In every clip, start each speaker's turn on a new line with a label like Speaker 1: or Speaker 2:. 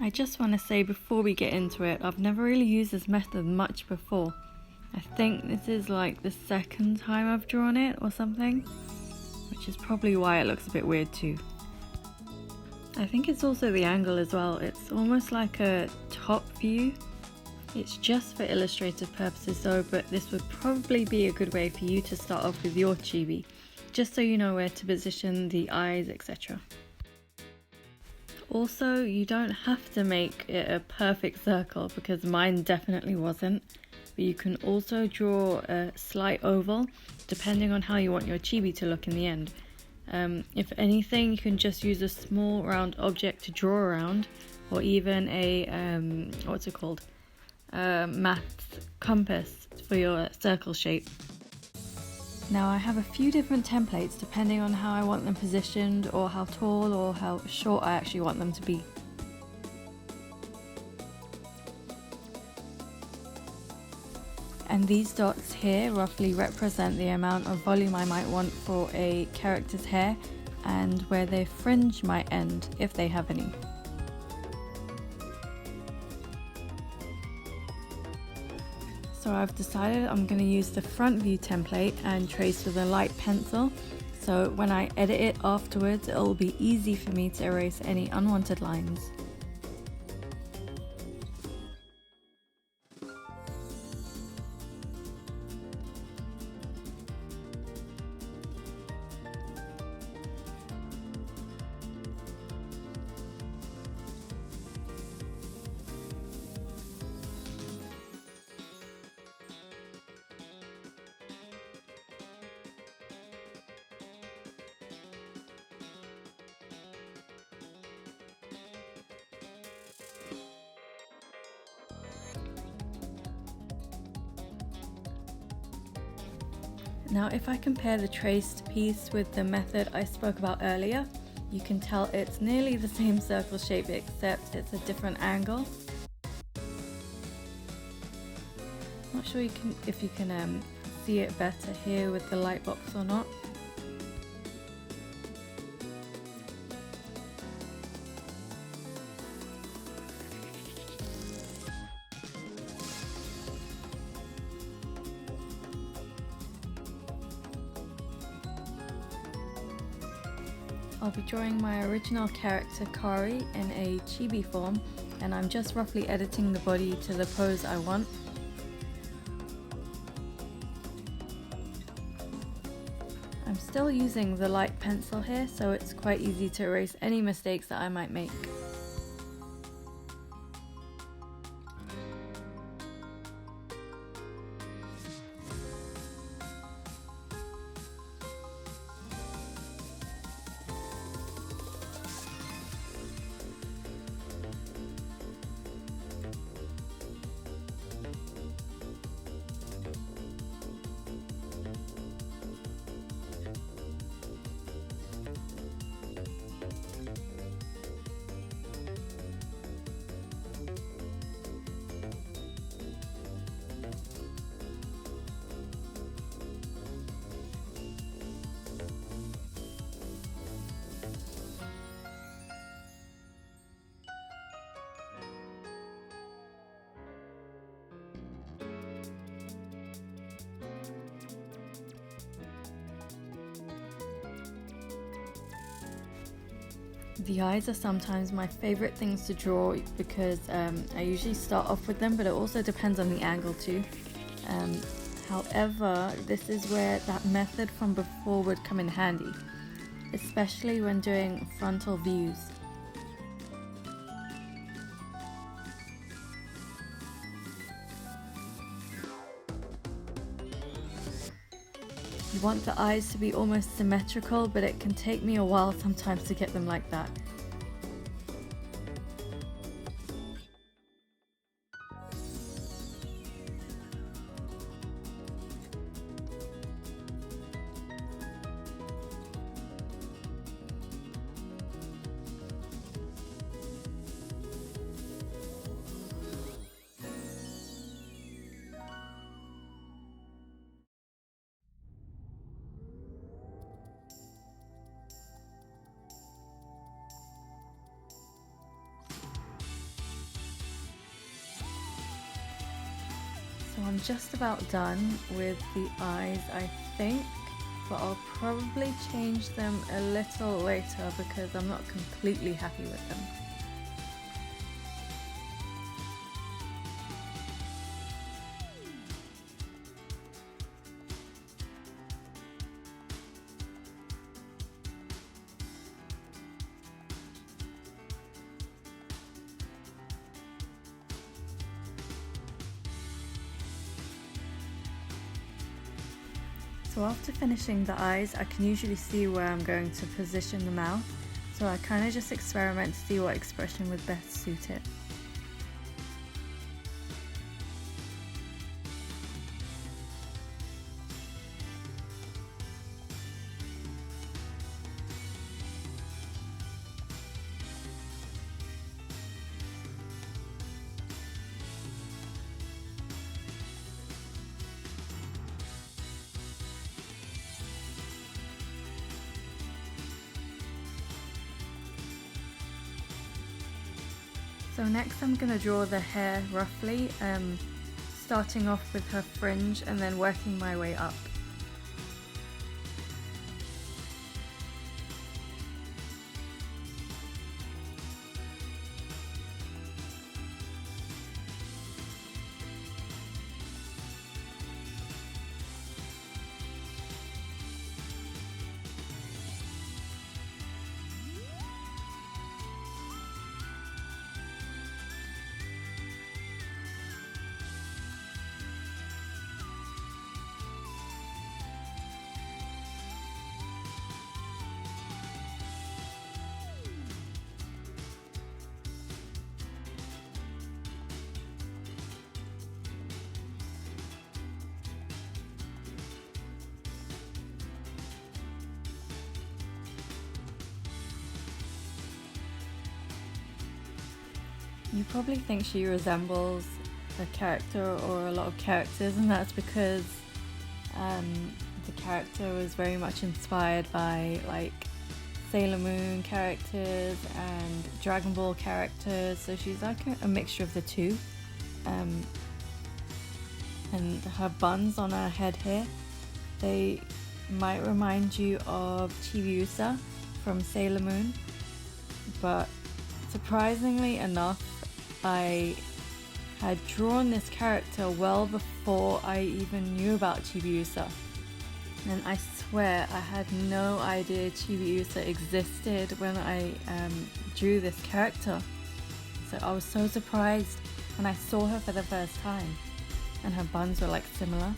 Speaker 1: I just want to say before we get into it, I've never really used this method much before. I think this is like the second time I've drawn it or something, which is probably why it looks a bit weird too. I think it's also the angle as well. It's almost like a top view. It's just for illustrative purposes though, but this would probably be a good way for you to start off with your chibi, just so you know where to position the eyes, etc. Also, you don't have to make it a perfect circle because mine definitely wasn't, but you can also draw a slight oval depending on how you want your chibi to look in the end. If anything, you can just use a small round object to draw around, or even a math compass for your circle shape. Now I have a few different templates depending on how I want them positioned, or how tall or how short I actually want them to be. And these dots here roughly represent the amount of volume I might want for a character's hair and where their fringe might end, if they have any. So I've decided I'm going to use the front view template and trace with a light pencil, so when I edit it afterwards it will be easy for me to erase any unwanted lines. Now if I compare the traced piece with the method I spoke about earlier, you can tell it's nearly the same circle shape except it's a different angle. Not sure if you can see it better here with the light box or not. I'll be drawing my original character Kari in a chibi form, and I'm just roughly editing the body to the pose I want. I'm still using the light pencil here, so it's quite easy to erase any mistakes that I might make. The eyes are sometimes my favourite things to draw because I usually start off with them, but it also depends on the angle too. However, this is where that method from before would come in handy, especially when doing frontal views. You want the eyes to be almost symmetrical, but it can take me a while sometimes to get them like that. I'm just about done with the eyes, I think, but I'll probably change them a little later because I'm not completely happy with them. So after finishing the eyes, I can usually see where I'm going to position the mouth, so I kind of just experiment to see what expression would best suit it. So next I'm going to draw the hair roughly, starting off with her fringe and then working my way up. You probably think she resembles a character or a lot of characters, and that's because the character was very much inspired by like Sailor Moon characters and Dragon Ball characters, so she's like a mixture of the two. And her buns on her head here, they might remind you of Chibis from Sailor Moon, but surprisingly enough, I had drawn this character well before I even knew about Chibis, and I swear I had no idea Chibis existed when I drew this character. So I was so surprised when I saw her for the first time, and her buns were like similar.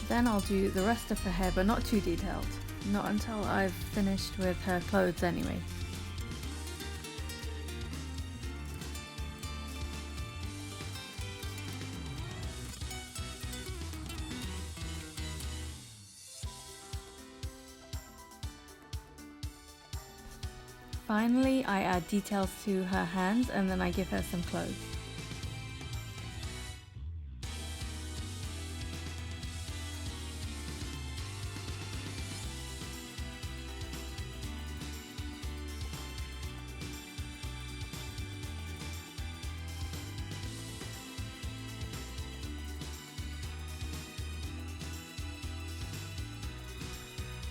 Speaker 1: Then I'll do the rest of her hair, but not too detailed. Not until I've finished with her clothes anyway. Finally, I add details to her hands and then I give her some clothes.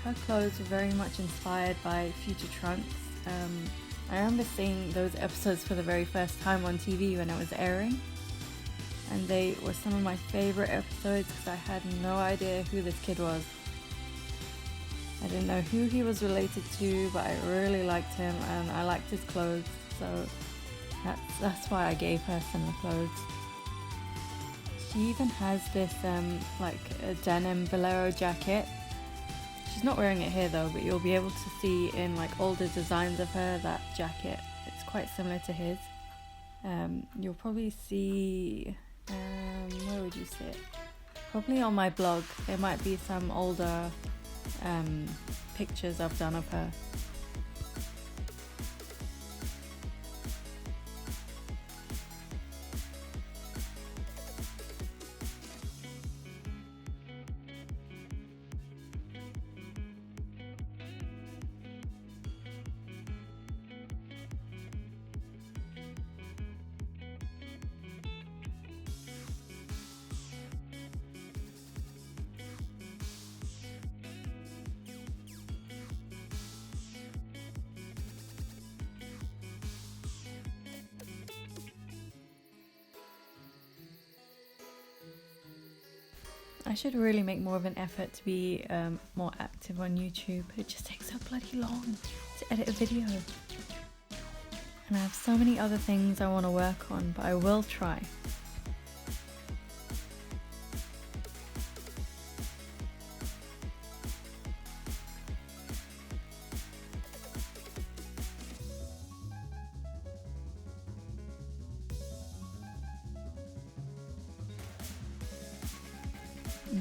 Speaker 1: Her clothes were very much inspired by Future Trunks. I remember seeing those episodes for the very first time on TV when it was airing, and they were some of my favorite episodes because I had no idea who this kid was. I didn't know who he was related to, but I really liked him and I liked his clothes, so that's why I gave her similar clothes. She even has this like a denim bolero jacket. She's not wearing it here though, but you'll be able to see in like older designs of her that jacket. It's quite similar to his. You'll probably see, where would you see it? Probably on my blog. There might be some older pictures I've done of her. I should really make more of an effort to be more active on YouTube. It just takes so bloody long to edit a video. And I have so many other things I want to work on, but I will try.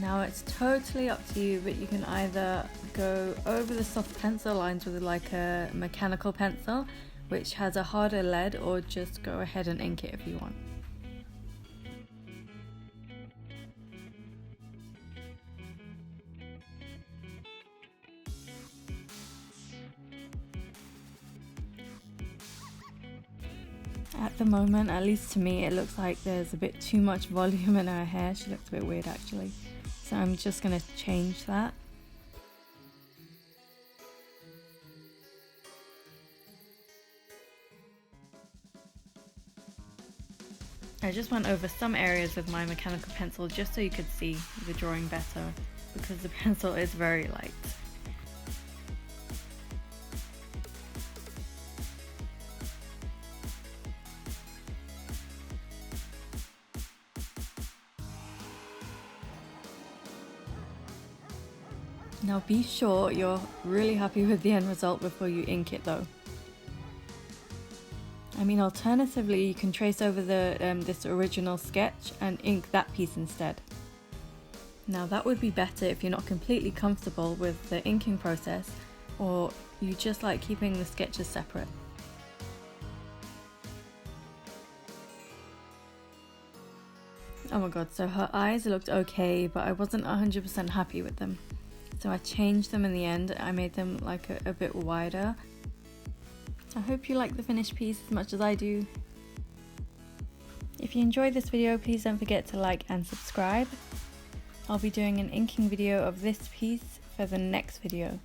Speaker 1: Now it's totally up to you, but you can either go over the soft pencil lines with like a mechanical pencil, which has a harder lead, or just go ahead and ink it if you want. At the moment, at least to me, it looks like there's a bit too much volume in her hair. She looks a bit weird actually. So I'm just going to change that. I just went over some areas with my mechanical pencil just so you could see the drawing better, because the pencil is very light. Now be sure you're really happy with the end result before you ink it though. I mean, alternatively you can trace over this original sketch and ink that piece instead. Now that would be better if you're not completely comfortable with the inking process, or you just like keeping the sketches separate. Oh my god, so her eyes looked okay, but I wasn't 100% happy with them. So I changed them in the end. I made them like a bit wider. I hope you like the finished piece as much as I do. If you enjoyed this video, please don't forget to like and subscribe. I'll be doing an inking video of this piece for the next video.